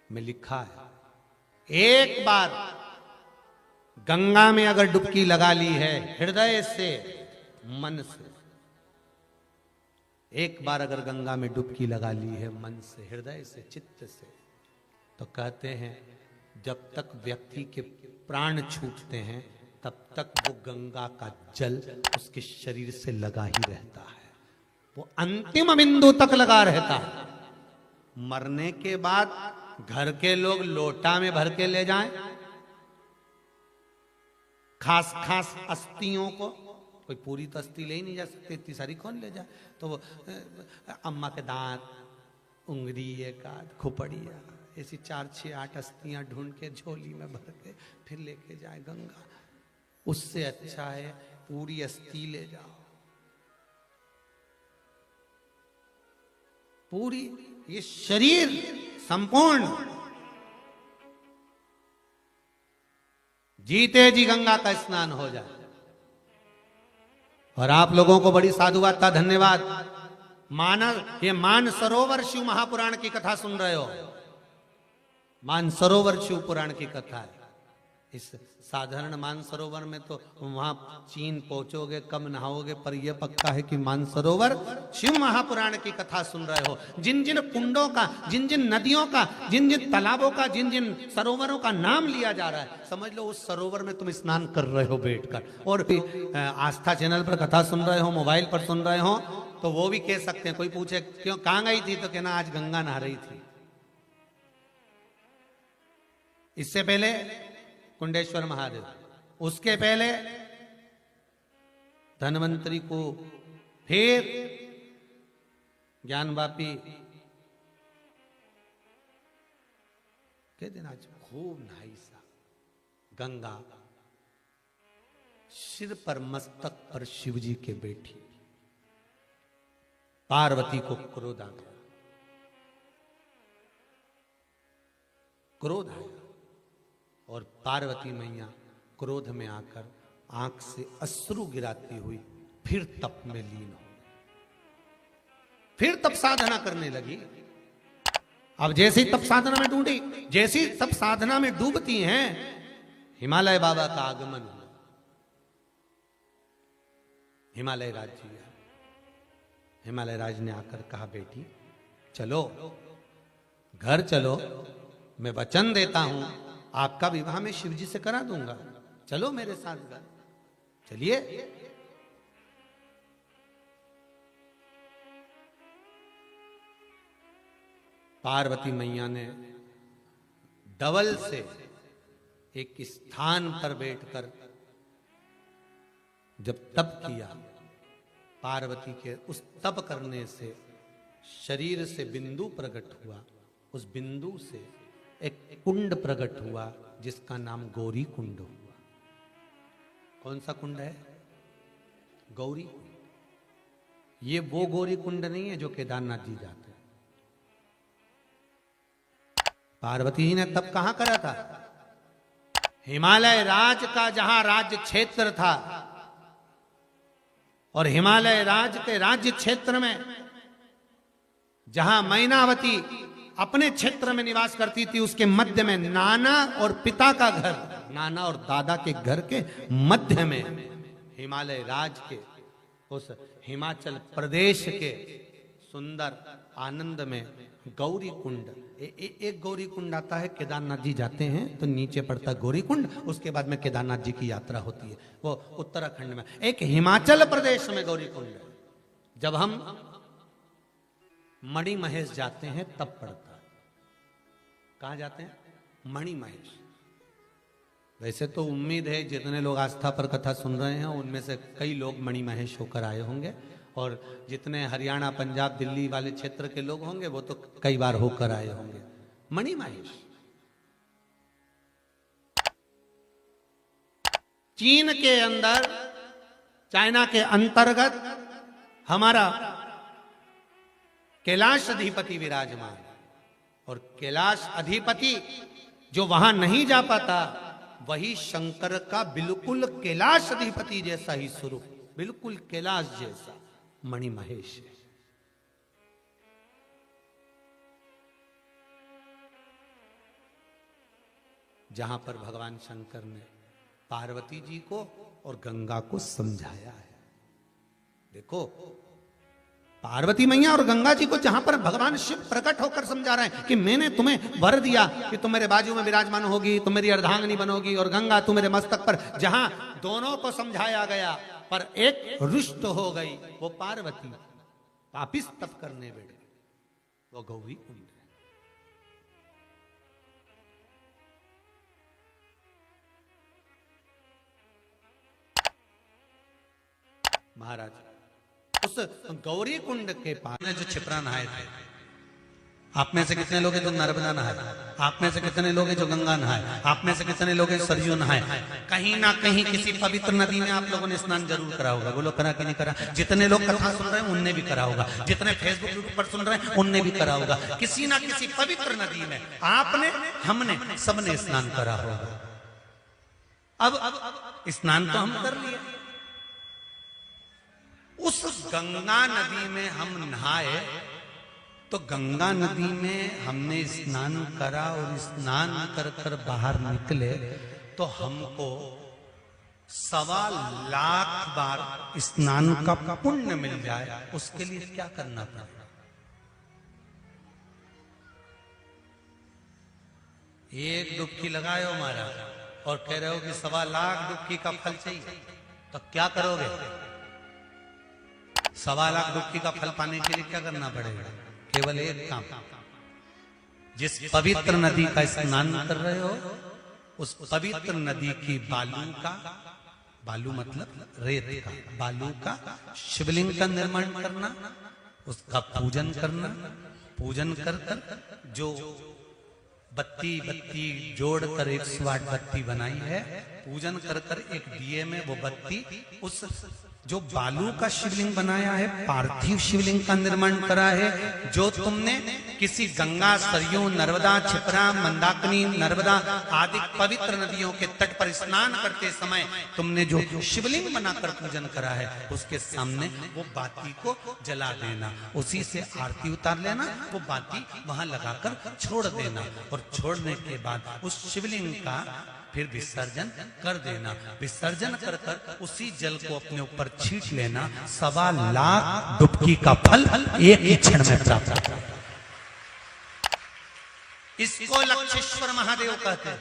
में लिखा है, एक बार गंगा में अगर डुबकी लगा ली है हृदय से, मन से, एक बार अगर गंगा में डुबकी लगा ली है मन से, हृदय से, चित्त से, तो कहते हैं जब तक व्यक्ति के प्राण छूटते हैं तब तक वो गंगा का जल उसके शरीर से लगा ही रहता है, वो अंतिम बिंदु तक लगा रहता है। मरने के बाद घर के लोग लोटा में भर के ले जाएं, खास खास अस्थियों को, कोई पूरी तो अस्थि ले ही नहीं जा सकती, इतनी सारी कौन ले जाए, तो वो अम्मा के दांत, उंगली, एक आध खोपड़िया, ऐसी 4, 6, 8 अस्थियां ढूंढ के झोली में भर के फिर लेके जाए गंगा। उससे अच्छा है पूरी अस्थि ले जाओ, पूरी ये शरीर संपूर्ण जीते जी गंगा का स्नान हो जाए। और आप लोगों को बड़ी साधुवाद था, धन्यवाद। ये मान सरोवर शिव महापुराण की कथा सुन रहे हो, मान सरोवर शिव पुराण की कथा है। इस साधारण मानसरोवर में तो वहां चीन पहुंचोगे कम नहाओगे, पर यह पक्का है कि मानसरोवर शिव महापुराण की कथा सुन रहे हो। जिन जिन कुंडों का, जिन जिन नदियों का, जिन जिन तालाबों का, जिन जिन सरोवरों का नाम लिया जा रहा है, समझ लो उस सरोवर में तुम स्नान कर रहे हो बैठकर। और आस्था चैनल पर कथा सुन रहे हो, मोबाइल पर सुन रहे हो, तो वो भी कह सकते हैं। कोई पूछे क्यों, कहां गई थी, तो कहना आज गंगा नहा रही थी। इससे पहले कुंडेश्वर महादेव, उसके पहले धन्वंतरी को, फिर ज्ञानवापी के दिन आज खूब नहाई सा गंगा, सिर पर मस्तक पर शिवजी के बैठी। पार्वती को क्रोध आ गया, क्रोध आया और पार्वती मैया क्रोध में आकर आंख से अश्रु गिराती हुई फिर तप में लीन हो, फिर तप साधना करने लगी। अब जैसे ही तप साधना में डूबी, जैसे ही तप साधना में डूबती हैं, हिमालय बाबा का आगमन हुआ। हिमालय राज जी आए। हिमालय राज ने आकर कहा, बेटी चलो, घर चलो, मैं वचन देता हूं आपका विवाह मैं शिवजी से करा दूंगा, चलो मेरे साथ घर। चलिए। पार्वती मैया ने डबल से एक स्थान पर बैठकर जब तप किया, पार्वती के उस तप करने से शरीर से बिंदु प्रकट हुआ। उस बिंदु से एक कुंड प्रकट हुआ जिसका नाम गौरी कुंड हुआ। कौन सा कुंड है? गौरी कुंड। ये वो गौरी कुंड नहीं है जो केदारनाथ जी जाते हैं। पार्वती जी ने तब कहां करा था? हिमालय राज का जहां राज्य क्षेत्र था, और हिमालय राज के राज्य क्षेत्र में जहां मैनावती अपने क्षेत्र में निवास करती थी, उसके मध्य में नाना और पिता का घर, नाना और दादा के घर के मध्य में हिमालय राज के उस हिमाचल प्रदेश के सुंदर आनंद में गौरी कुंड, एक गौरी कुंड आता है। केदारनाथ जी जाते हैं तो नीचे पड़ता है गौरी कुंड, उसके बाद में केदारनाथ जी की यात्रा होती है, वो उत्तराखंड में। एक हिमाचल प्रदेश में गौरी कुंड है। जब हम मणि महेश जाते हैं तब पड़ता है। कहां जाते हैं? मणि महेश। वैसे तो उम्मीद है जितने लोग आस्था पर कथा सुन रहे हैं उनमें से कई लोग मणि महेश होकर आए होंगे, और जितने हरियाणा, पंजाब, दिल्ली वाले क्षेत्र के लोग होंगे वो तो कई बार होकर आए होंगे। मणि महेश चीन के अंदर, चाइना के अंतर्गत हमारा कैलाश अधिपति विराजमान, और कैलाश अधिपति जो वहां नहीं जा पाता, वही शंकर का बिल्कुल कैलाश अधिपति जैसा ही स्वरूप, बिल्कुल कैलाश जैसा मणि महेश है। जहां पर भगवान शंकर ने पार्वती जी को और गंगा को समझाया है। देखो, पार्वती मैया और गंगा जी को जहां पर भगवान शिव प्रकट होकर समझा रहे हैं कि मैंने तुम्हें वर दिया कि तुम मेरे बाजू में विराजमान होगी, तुम मेरी अर्धांगिनी बनोगी, और गंगा तुम मेरे मस्तक पर, जहां दोनों को समझाया गया पर एक रुष्ट हो गई, वो पार्वती वापिस तप करने बैठे, वो गौरी कुंड है। महाराज उस गौरी कुंड के पास जो छिपरा नहाए थे, आप में से कितने लोग हैं जो नर्मदा नहाए, आप में से कितने लोग हैं जो गंगा नहाए, आप में से कितने लोग हैं सरयू नहाए, कहीं ना कहीं किसी पवित्र नदी में आप लोगों ने स्नान जरूर करा होगा। बोलो करा कि नहीं करा? जितने लोग कथा सुन रहे हैं उनने भी करा होगा, जितने फेसबुक यूट्यूब पर सुन रहे हैं उनने भी करा होगा। किसी ना किसी पवित्र नदी में आपने, हमने, सबने स्नान करा होगा। अब स्नान तो हम कर लिए, उस गंगा नदी में हम नहाए, तो गंगा नदी में हमने स्नान करा और स्नान कर कर बाहर निकले तो हमको 1.25 लाख बार स्नान का पुण्य मिल जाए। उसके लिए क्या करना पड़ेगा? एक डुबकी लगाए हो महाराज और कह रहे हो कि 1.25 लाख डुबकी का फल चाहिए, तो क्या करोगे? 1.25 लाख डुबकी का फल पाने के लिए क्या करना पड़ेगा? केवल एक काम, जिस पवित्र नदी का स्नान कर रहे हो उस पवित्र नदी की बालू का, बालू मतलब रेत का, बालू का शिवलिंग का निर्माण करना, उसका पूजन करना, पूजन कर कर जो बत्ती जोड़कर 108 बत्ती बनाई है, पूजन कर कर एक दिए में वो बत्ती उस जो बालू का शिवलिंग बनाया है, पार्थिव शिवलिंग का निर्माण करा है, जो तुमने किसी गंगा, सरयू, नर्मदा, छिपरा, मंदाकिनी, नर्मदा आदि पवित्र नदियों के तट पर स्नान करते समय तुमने जो शिवलिंग बनाकर पूजन करा है, उसके सामने वो बाती को जला देना, उसी से आरती उतार लेना, वो बाती वहां लगाकर छोड़ देना, और छोड़ने के बाद उस शिवलिंग का फिर विसर्जन कर देना। विसर्जन कर कर उसी जल को अपने ऊपर छींट लेना। 1.25 लाख डुबकी का फल एक ही क्षण में प्राप्त होता है। इसको लक्षेश्वर महादेव कहते हैं।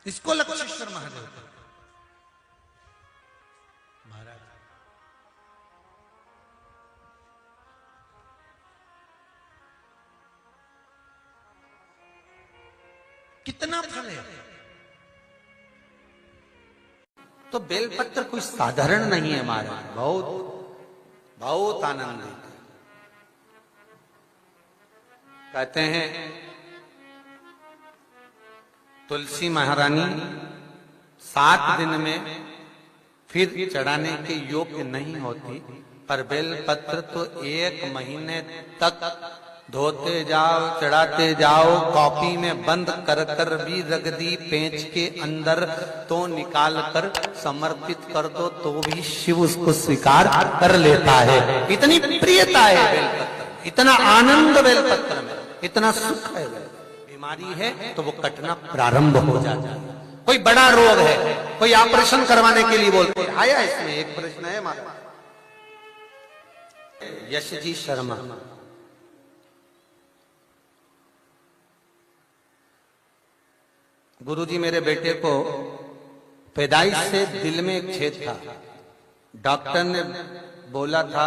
इसको लक्षेश्वर महादेव कहते हैं। कितना फल है? तो बेलपत्र कोई साधारण नहीं है महाराज, बहुत बहुत आनंद है। कहते हैं तुलसी महारानी 7 दिन में फिर चढ़ाने के योग्य नहीं होती, पर बेलपत्र तो 1 महीने तक धोते जाओ, चढ़ाते जाओ, कॉपी में बंद कर कर भी रख दी पेंच के अंदर, तो निकाल कर समर्पित कर दो तो भी शिव उसको स्वीकार कर लेता है। इतनी प्रियता है बेलपत्र, इतना आनंद बेलपत्र में, इतना सुख है। बीमारी है तो वो कटना प्रारंभ हो जाता है। कोई बड़ा रोग है, कोई ऑपरेशन करवाने के लिए बोलते हैं। आया इसमें एक प्रश्न है हमारा, यश जी शर्मा, गुरुजी मेरे बेटे को पैदाइश से दिल में एक छेद था, डॉक्टर ने बोला था,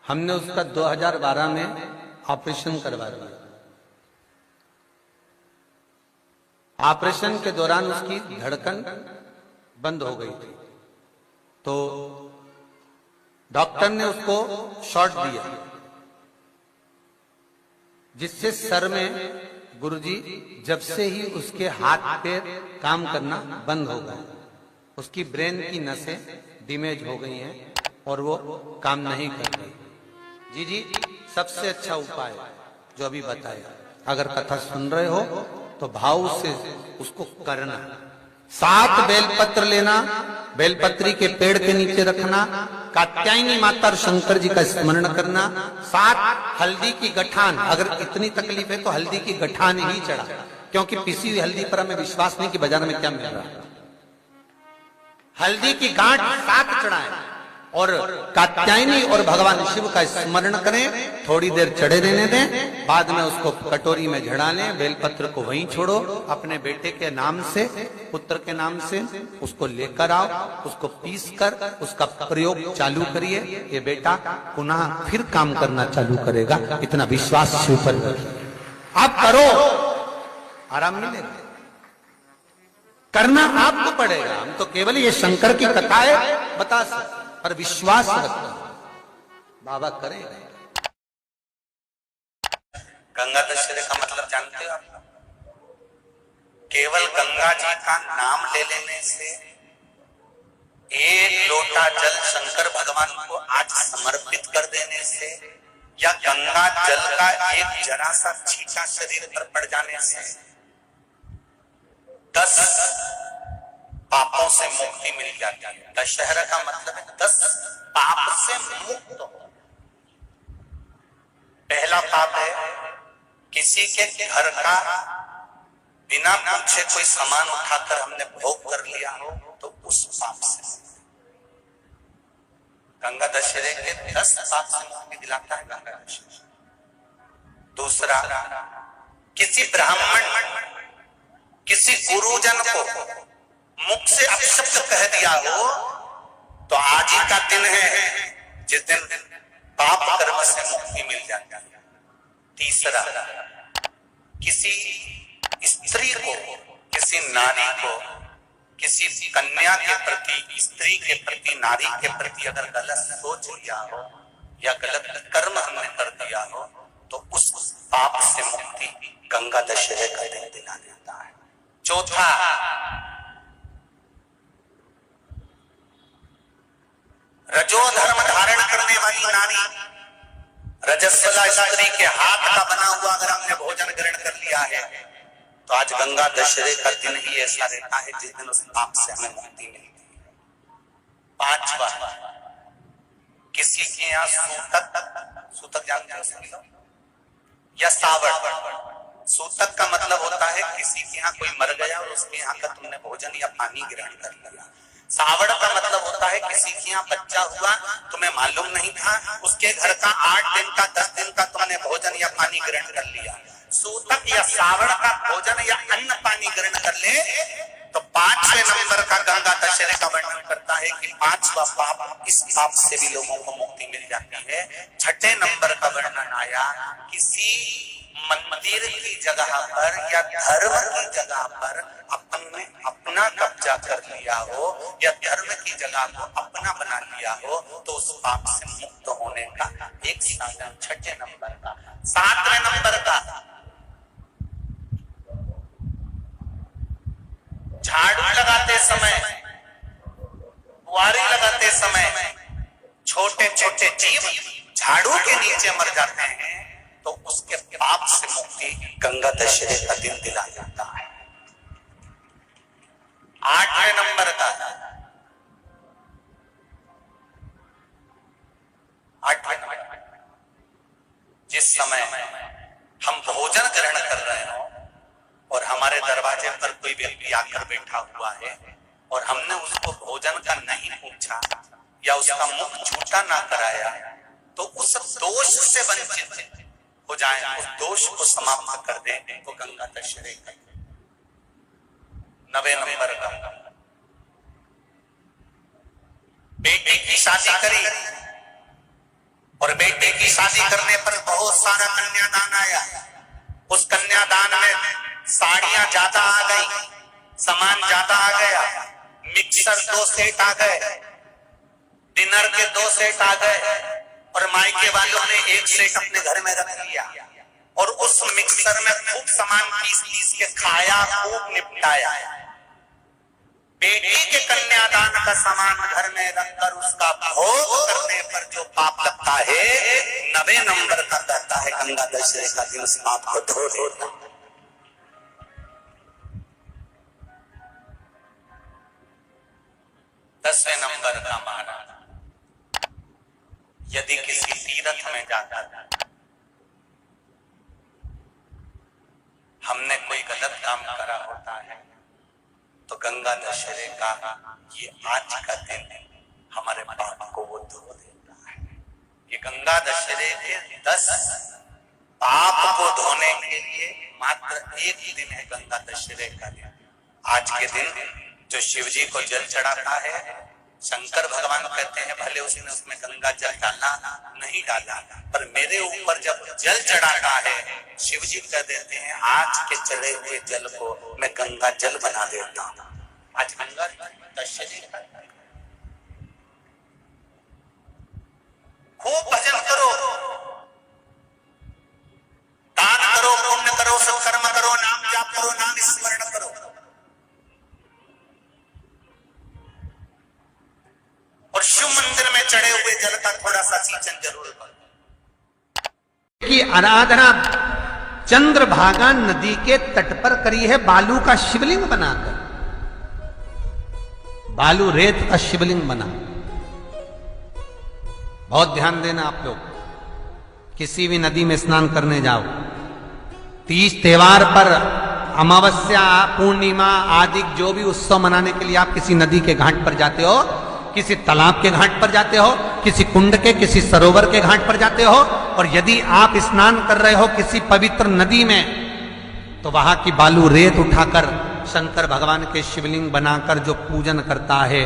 हमने उसका 2012 में ऑपरेशन करवा दिया। ऑपरेशन के दौरान उसकी धड़कन बंद हो गई थी, तो डॉक्टर ने उसको शॉट दिया, जिससे सर में, गुरुजी जब से ही उसके हाथ पैर काम करना बंद हो गए, उसकी ब्रेन की नसें डैमेज हो गई हैं और वो काम नहीं कर रही। जी सबसे अच्छा उपाय जो अभी बताया, अगर कथा सुन रहे हो तो भाव से उसको करना। 7 बेलपत्र लेना, बेलपत्री के पेड़ के नीचे रखना, कात्यायनी माता और शंकर जी का स्मरण करना, साथ हल्दी की गठान, अगर इतनी तकलीफ है तो हल्दी की गठान ही चढ़ा, क्योंकि पिसी हुई हल्दी पर हमें विश्वास नहीं कि बाजार में क्या मिल रहा है। हल्दी की गांठ साथ चढ़ाएं और कात्यायनी और भगवान शिव का स्मरण करें, थोड़ी देर चढ़े रहने दें, बाद में उसको कटोरी में झड़ा लें, बेलपत्र को वहीं छोड़ो, अपने बेटे के नाम से, पुत्र के नाम से उसको लेकर आओ, उसको पीस कर उसका प्रयोग चालू करिए, ये बेटा पुनः फिर काम करना चालू करेगा, इतना विश्वास शिव पर आप करो, आराम मिलेगा। करना आपको पड़ेगा, हम तो केवल ये शंकर की कथाएं बता सकते, पर विश्वास रखना बाबा करेगा। गंगा दशहरे का मतलब जानते हो आप? केवल गंगा जी का नाम ले लेने से, एक लोटा जल शंकर भगवान को आज समर्पित कर देने से, या गंगा जल का एक जरा सा छींटा शरीर पर पड़ जाने से 10 पापों से मुक्ति मिल जाती है। दशहरा का मतलब है 10 पाप से मुक्त हो। पहला पाप है किसी के घर का बिना पूछे कोई सामान उठाकर हमने भोग कर लिया हो, तो उस पाप से गंगा दशहरे के 10 पाप से मुक्ति दिलाता है गंगा दशहरा। दूसरा, किसी ब्राह्मण, किसी गुरुजन को मुख से अपशब्द कह दिया हो, तो आज ही का दिन है जिस दिन पाप कर्म से मुक्ति मिल जाती है। तीसरा, किसी स्त्री को, किसी नारी को, किसी कन्या के प्रति, स्त्री के प्रति, नारी के प्रति अगर गलत सोच लिया हो या गलत कर्म हमने कर दिया हो, तो उस पाप से मुक्ति गंगा दशहरे का दिन दिला देता है। चौथा, रजो धर्म धारण करने वाली नारी, रजस्वला स्त्री के हाथ का बना हुआ अगर हमने भोजन ग्रहण कर लिया है, तो आज गंगा दशहरे का दिन ही ऐसा रहता है जिस दिन उस पाप से हमें मुक्ति मिलती है। पांचवा, किसी के यहाँ सूतक जानते हो या सावड़। सूतक का मतलब होता है किसी के यहाँ कोई मर गया और उसके यहाँ का तुमने भोजन या पानी ग्रहण कर लिया। सावड़ का मतलब होता है किसी के यहाँ बच्चा हुआ, तुम्हें मालूम नहीं था, उसके घर का 8 दिन का 10 दिन का तुमने भोजन या पानी ग्रहण कर लिया। सूतक या सावड़ का भोजन या अन्न पानी ग्रहण कर ले, तो 5वें नंबर का गंगा दशहरे का वर्णन करता है कि 5वां पाप, इस पाप से भी लोगों को मुक्ति मिल जाती है। 6ठे नंबर का वर्णन आया, किसी मंदिर की जगह पर या धर्म की जगह पर अपने अपना कब्जा कर लिया हो या धर्म की जगह को अपना बना लिया हो, तो उस पाप से मुक्त होने का एक साधन 6ठे नंबर का। 7वें नंबर का, झाड़ू लगाते समय, बुआरी लगाते समय छोटे छोटे जीव झाड़ू के नीचे मर जाते हैं, तो उसके पाप से मुक्ति गंगा दशहरे का दिन दिला जाता है। 8वें नंबर का, 8वें नंबर, जिस समय हम भोजन ग्रहण कर रहे हो और हमारे दरवाजे पर कोई व्यक्ति आकर बैठा हुआ है और हमने उसको भोजन का नहीं पूछा या उसका मुख झूठा ना कराया, तो उस दोष से वंचित हो जाए, उस दोष को समाप्त कर दे, तो गंगा दशहरे का। 9वें नंबर का, बेटी की शादी करी और बेटी की शादी करने पर बहुत सारा कन्यादान आया। उस कन्यादान में साड़ियां ज्यादा आ गई, सामान ज्यादा आ गया, मिक्सर 2 सेट आ गए, डिनर के 2 सेट आ गए, और मायके वालों ने 1 सेट अपने घर में रख लिया और उस मिक्सर में खूब सामान पीस के खाया, खूब निपटाया। बेटी के कन्यादान का सामान घर में रखकर उसका भोग करने पर जो पाप लगता है, 9वें नंबर का कहता है गंगा दशहरे का दिन उस पाप को धो देता। 10वें नंबर का महाराज यदि किसी तीर्थ में जाकर हमने कोई गलत काम करा होता है तो गंगा दशहरे का ये आज का दिन हमारे पाप को वो धो देता है। ये गंगा दशहरे के 10 पाप को धोने के लिए मात्र एक ही दिन है गंगा दशहरे का दिन। आज के दिन जो शिव जी को जल चढ़ाता है, शंकर भगवान कहते हैं भले उसने उसमें गंगा जल डाला नहीं डाला, पर मेरे ऊपर जब जल चढ़ाता है शिव जी कह देते हैं आज के चढ़े हुए जल को मैं गंगा जल बना देता हूं। आज गंगा दशहरे का खूब भजन करो, दान करो, पुण्य करो, सत्कर्म करो, नाम जाप करो, नाम स्मरण करो। और शिव मंदिर में चढ़े हुए जल का थोड़ा सा सिंचन जरूर करो। की आराधना चंद्रभागा नदी के तट पर करी है, बालू का शिवलिंग बनाकर, बालू रेत का शिवलिंग बना। बहुत ध्यान देना आप लोग, किसी भी नदी में स्नान करने जाओ, तीज त्योहार पर अमावस्या पूर्णिमा आदि जो भी उत्सव मनाने के लिए आप किसी नदी के घाट पर जाते हो, किसी तालाब के घाट पर जाते हो, किसी कुंड के किसी सरोवर के घाट पर जाते हो, और यदि आप स्नान कर रहे हो किसी पवित्र नदी में, तो वहां की बालू रेत उठाकर शंकर भगवान के शिवलिंग बनाकर जो पूजन करता है,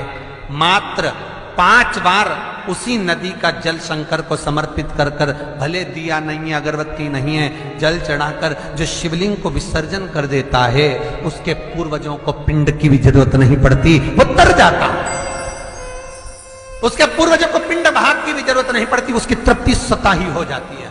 मात्र 5 बार उसी नदी का जल शंकर को समर्पित कर कर, भले दिया नहीं है, अगरबत्ती नहीं है, जल चढ़ाकर जो शिवलिंग को विसर्जन कर देता है, उसके पूर्वजों को पिंड की भी जरूरत नहीं पड़ती, वो तर जाता। उसके पूर्वजों को पिंड भाग की भी जरूरत नहीं पड़ती, उसकी तृप्ति स्वतः ही हो जाती है।